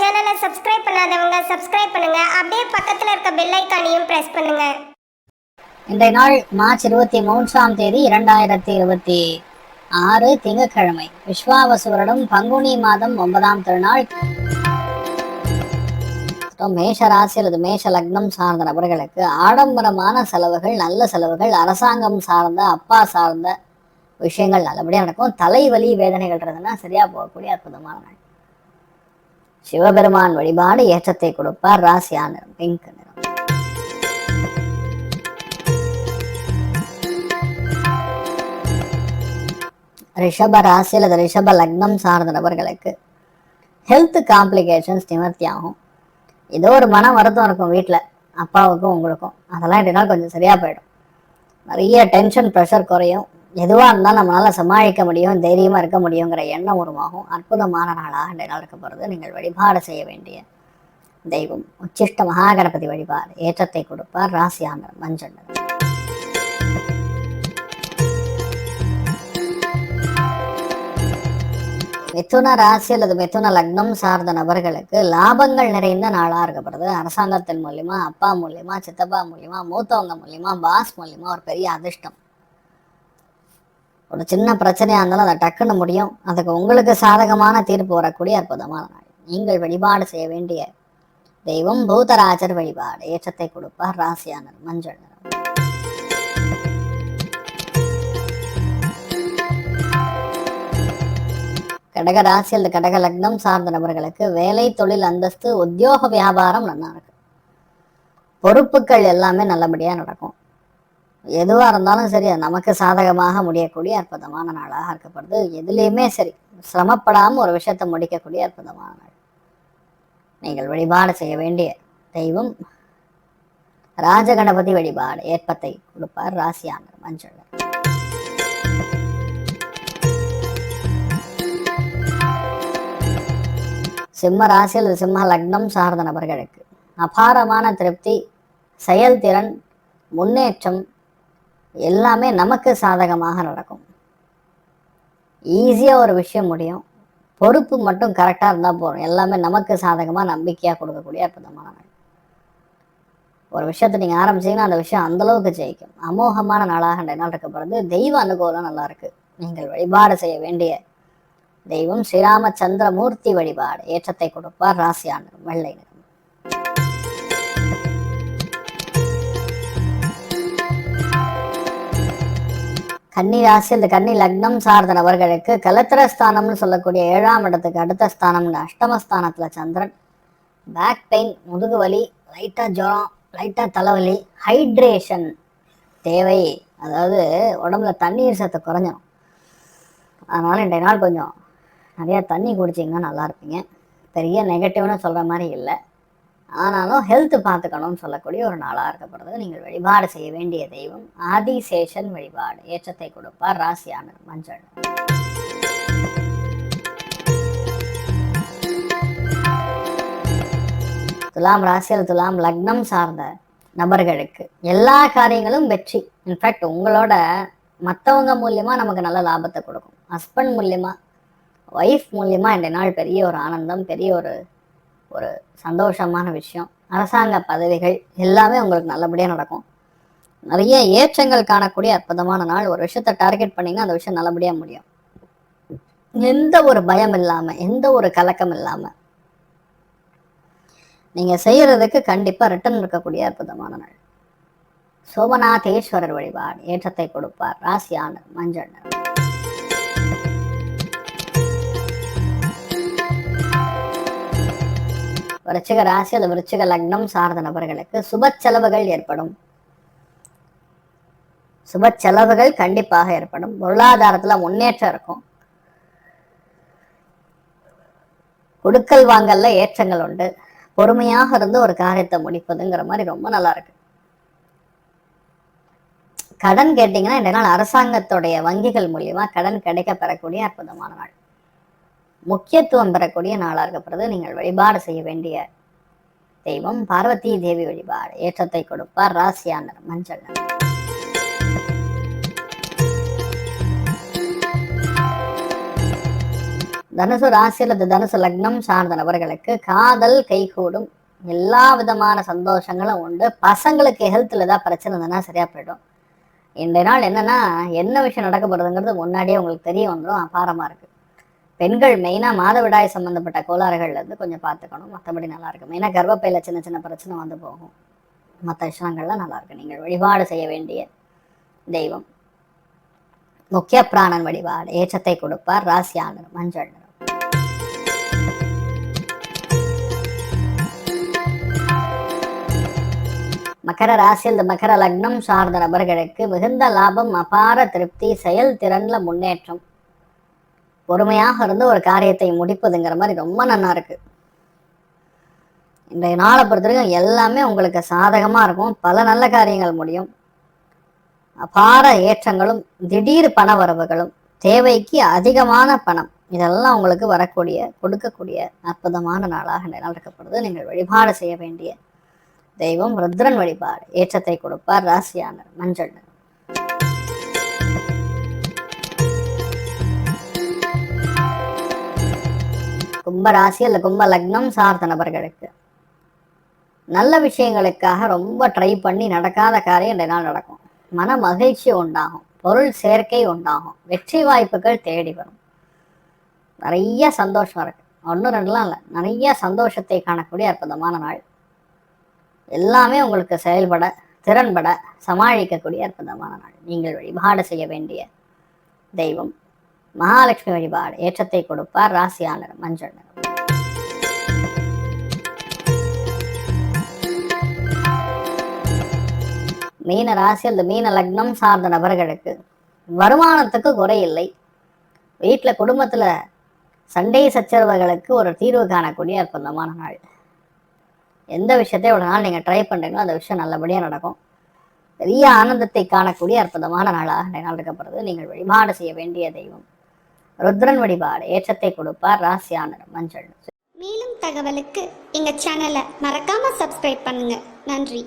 சேனலை சப்ஸ்கிரைப் பண்ணாதவங்க சப்ஸ்கிரைப் பண்ணுங்க. அப்படியே பக்கத்துல இருக்க பெல் ஐகானையும் பிரஸ் பண்ணுங்க. இன்றைய நாள் மார்ச் 23 2026 திங்கட்கிழமை. விஸ்வாவசு வருடம் பங்குனி மாதம் 9ஆம் திருநாள். மேஷ ராசி அல்லது மேஷ லக்னம் சார்ந்த நபர்களுக்கு ஆடம்பரமான செலவுகள், நல்ல செலவுகள், அரசாங்கம் சார்ந்த அப்பா சார்ந்த விஷயங்கள் நல்லபடியாக நடக்கும். தலைவலி வேதனைகள் இருந்ததுன்னா சரியா போகக்கூடிய அற்புதமான நாள். சிவபெருமான் வழிபாடு ஏற்றத்தை கொடுப்பார். ராசியா நிறம் பிங்க் நிறம். ரிஷப ராசி அல்லது ரிஷப லக்னம் சார்ந்த நபர்களுக்கு ஹெல்த் காம்ப்ளிகேஷன்ஸ் நிவர்த்தி ஆகும். ஏதோ ஒரு மன வருத்தம் இருக்கும் வீட்டில், அப்பாவுக்கும் உங்களுக்கும். அதெல்லாம் ரெண்டு நாள் கொஞ்சம் சரியா போயிடும். நிறைய டென்ஷன் ப்ரெஷர் குறையும். எதுவாக இருந்தாலும் நம்மளால சமாளிக்க முடியும், தைரியமாக இருக்க முடியுங்கிற எண்ணம் உருவாகும். அற்புதமான நாளாக இன்றைய நாள் இருக்க போகிறது. நீங்கள் வழிபாடு செய்ய வேண்டிய தெய்வம் உச்சிஷ்ட மகாகணபதி வழிபாடு ஏற்றத்தை கொடுப்பார். ராசியான மஞ்சள். மிதுன ராசி அல்லது மிதுன லக்னம் சார்ந்த நபர்களுக்கு லாபங்கள் நிறைந்த நாளாக இருக்கப்படுது. அரசாங்கத்தின் மூலியமா, அப்பா மூலியமா, சித்தப்பா மூலியமா, மூத்தவங்க மூலியமா, பாஸ் மூலியமா ஒரு பெரிய அதிர்ஷ்டம். ஒரு சின்ன பிரச்சனையா இருந்தாலும் அதை டக்குன்னு முடியும். அதுக்கு உங்களுக்கு சாதகமான தீர்ப்பு வரக்கூடிய அற்புதமான நாள். நீங்கள் வழிபாடு செய்ய வேண்டிய தெய்வம் பூதராஜர் வழிபாடு ஏற்றத்தை கொடுப்பார். ராசியானர் மஞ்சள் நிறம். கடக ராசி அல்லது கடக லக்னம் சார்ந்த நபர்களுக்கு வேலை, தொழில், அந்தஸ்து, உத்தியோக வியாபாரம் நல்லா இருக்கு. பொறுப்புகள் எல்லாமே நல்லபடியா நடக்கும். எதுவா இருந்தாலும் சரி, அது நமக்கு சாதகமாக முடியக்கூடிய அற்புதமான நாளாக இருக்கப்படுது. எதுலேயுமே சரி, சிரமப்படாம ஒரு விஷயத்தை முடிக்கக்கூடிய அற்புதமான நாள். நீங்கள் வழிபாடு செய்ய வேண்டிய தெய்வம் ராஜகணபதி வழிபாடு ஏற்பத்தை கொடுப்பார். ராசியானர் மஞ்சள். சிம்ம ராசி அல்லது சிம்ம லக்னம் சார்ந்த நபர்களுக்கு அபாரமான திருப்தி, செயல்திறன், முன்னேற்றம் எல்லாமே நமக்கு சாதகமாக நடக்கும். ஈஸியாக ஒரு விஷயம் முடியும். பொறுப்பு மட்டும் கரெக்டாக இருந்தால் போதும். எல்லாமே நமக்கு சாதகமாக நம்பிக்கையாக கொடுக்கக்கூடிய அற்புதமான நாள். ஒரு விஷயத்தை நீங்கள் ஆரம்பிச்சீங்கன்னா அந்த விஷயம் அந்தளவுக்கு ஜெயிக்கும். அமோகமான நாளாக இன்றைய நாள் இருக்கப்படுறது. தெய்வ அனுகூலம் நல்லா இருக்கு. நீங்கள் வழிபாடு செய்ய வேண்டிய தெய்வம் ஸ்ரீராமச்சந்திரமூர்த்தி வழிபாடு ஏற்றத்தை கொடுப்பார். ராசியானர் வெள்ளை நிறம். கன்னி ராசி அந்த கன்னி லக்னம் சார்ந்த நபர்களுக்கு கலத்திரஸ்தானம்னு சொல்லக்கூடிய 7ஆம் இடத்துக்கு அடுத்த ஸ்தானம்னு அஷ்டமஸ்தானத்துல சந்திரன். பேக் பெயின், முதுகு வலி, லைட்டா ஜுரம், லைட்டா தலைவலி, ஹைட்ரேஷன் தேவை. அதாவது உடம்புல தண்ணீர் சத்து குறைஞ்சிடும். அதனால இன்றைய நாள் கொஞ்சம் நிறைய தண்ணி குடிச்சிங்கன்னா நல்லா இருப்பீங்க. பெரிய நெகட்டிவ்னு சொல்ற மாதிரி இல்லை, ஆனாலும் ஹெல்த் பார்த்துக்கணும்னு சொல்லக்கூடிய ஒரு நாளாக இருக்கப்படுறது. நீங்கள் வழிபாடு செய்ய வேண்டிய தெய்வம் ஆதிசேஷன் வழிபாடு ஏற்றத்தை கொடுப்பார். ராசியானர் மஞ்சள். துலாம் ராசியில் துலாம் லக்னம் சார்ந்த நபர்களுக்கு எல்லா காரியங்களும் வெற்றி. இன்ஃபேக்ட் உங்களோட மற்றவங்க மூலியமா நமக்கு நல்ல லாபத்தை கொடுக்கும். ஹஸ்பண்ட் மூலியமா, ஒய்ஃப் மூலியமா இன்றைய நாள் பெரிய ஒரு ஆனந்தம், பெரிய ஒரு ஒரு சந்தோஷமான விஷயம். அரசாங்க பதவிகள் எல்லாமே உங்களுக்கு நல்லபடியாக நடக்கும். நிறைய ஏற்றங்கள் காணக்கூடிய அற்புதமான நாள். ஒரு விஷயத்தை டார்கெட் பண்ணிங்கன்னா அந்த விஷயம் நல்லபடியாக முடியும். எந்த ஒரு பயம் இல்லாமல், எந்த ஒரு கலக்கம் இல்லாமல் நீங்கள் செய்யறதுக்கு கண்டிப்பாக ரிட்டர்ன் இருக்கக்கூடிய அற்புதமான நாள். சோமநாதேஸ்வரர் வழிபாடு ஏற்றத்தை கொடுப்பார். ராசியானர் மஞ்சள் நிறம். விருச்சிக ராசி அல்லது விருச்சிக லக்னம் சார்ந்த நபர்களுக்கு சுப செலவுகள் ஏற்படும். சுப செலவுகள் கண்டிப்பாக ஏற்படும். பொருளாதாரத்துல முன்னேற்றம் இருக்கும். கொடுக்கல் வாங்கல்ல ஏற்றங்கள் உண்டு. பொறுமையாக இருந்து ஒரு காரியத்தை முடிப்பதுங்கிற மாதிரி ரொம்ப நல்லா இருக்கு. கடன் கேட்டீங்கன்னா இந்த நாள் அரசாங்கத்துடைய வங்கிகள் மூலியமா கடன் கிடைக்க பெறக்கூடிய அற்புதமான நாள். முக்கியத்துவம் பெறக்கூடிய நாளாக இருக்கப்படுறது. நீங்கள் வழிபாடு செய்ய வேண்டிய தெய்வம் பார்வதி தேவி வழிபாடு ஏற்றத்தை கொடுப்பார். ராசியானர் மஞ்சள். தனுசு ராசி அல்லது தனுசு லக்னம் சார்ந்த நபர்களுக்கு காதல் கைகூடும். எல்லா விதமான சந்தோஷங்களும் உண்டு. பசங்களுக்கு ஹெல்த்தில் ஏதாவது பிரச்சனை இருந்ததுன்னா சரியா போயிடும். இன்றைய நாள் என்னன்னா, என்ன விஷயம் நடக்க போறதுங்கிறது முன்னாடியே உங்களுக்கு தெரிய வந்துடும். அபாரமா இருக்கு. பெண்கள் மெயினாக மாதவிடாய் சம்மந்தப்பட்ட கோளாறுகள்லேருந்து கொஞ்சம் பார்த்துக்கணும். மற்றபடி நல்லா இருக்கு. மெயினாக கர்ப்பப்பையில் சின்ன சின்ன பிரச்சனை வந்து போகும். மற்ற விஷயங்கள்லாம் நல்லா இருக்கு. நீங்கள் வழிபாடு செய்ய வேண்டிய தெய்வம் முக்கிய பிராணன் வழிபாடு. ஏற்றத்தை கொடுப்பார். ராசியான நிறம் மஞ்சள் நிறம். மகர ராசி இந்த மகர லக்னம் சார்ந்த நபர்களுக்கு மிகுந்த லாபம், அபார திருப்தி, செயல்திறன்ல முன்னேற்றம். பொறுமையாக இருந்து ஒரு காரியத்தை முடிப்பதுங்கிற மாதிரி ரொம்ப நல்லா இருக்கு. இன்றைய நாளை பொறுத்த வரைக்கும் எல்லாமே உங்களுக்கு சாதகமா இருக்கும். பல நல்ல காரியங்கள் முடியும். அபார ஏற்றங்களும் திடீர் பண வரவுகளும், தேவைக்கு அதிகமான பணம், இதெல்லாம் உங்களுக்கு வரக்கூடிய கொடுக்கக்கூடிய அற்புதமான நாளாக இந்த நாள் இருக்கப்படுது. நீங்கள் வழிபாடு செய்ய வேண்டிய தெய்வம் ருத்ரன் வழிபாடு. ஏற்றத்தை கொடுப்பார். ராசியான மஞ்சள் நிறம். கும்பராசி அல்ல கும்ப லக்னம் சார்ந்த நபர்களுக்கு நல்ல விஷயங்களுக்காக ரொம்ப ட்ரை பண்ணி நடக்காத காரியம் இந்த நாள் நடக்கும். மன மகிழ்ச்சி உண்டாகும். பொருள் சேர்க்கை உண்டாகும். வெற்றி வாய்ப்புகள் தேடி வரும். நிறைய சந்தோஷம் இருக்கு. ஒன்று ரெண்டுலாம் இல்லை, நிறைய சந்தோஷத்தை காணக்கூடிய அற்புதமான நாள். எல்லாமே உங்களுக்கு செயல்பட திறன்பட சமாளிக்கக்கூடிய அற்புதமான நாள். நீங்கள் வழிபாடு செய்ய வேண்டிய தெய்வம் மகாலட்சுமி வழிபாடு. ஏற்றத்தை கொடுப்பார். ராசியான நிறம் மஞ்சள் நிறம். மீன ராசி அந்த மீன லக்னம் சார்ந்த நபர்களுக்கு வருமானத்துக்கு குறையில்லை. வீட்டில் குடும்பத்தில் சண்டை சச்சரவுகளுக்கு ஒரு தீர்வு காணக்கூடிய அற்புதமான நாள். எந்த விஷயத்தை ஒரு நாள் நீங்கள் ட்ரை பண்ணுறீங்களோ அந்த விஷயம் நல்லபடியாக நடக்கும். பெரிய ஆனந்தத்தை காணக்கூடிய அற்புதமான நாளாக இந்த நாள் இருக்கப்படுறது. நீங்கள் வழிபாடு செய்ய வேண்டிய தெய்வம் ருத்ரன் வழிபாடு. ஏற்றத்தை கொடுப்பார். ராசியான நிறம் மஞ்சள். மேலும் தகவலுக்கு எங்க சேனலை மறக்காம சப்ஸ்கிரைப் பண்ணுங்க. நன்றி.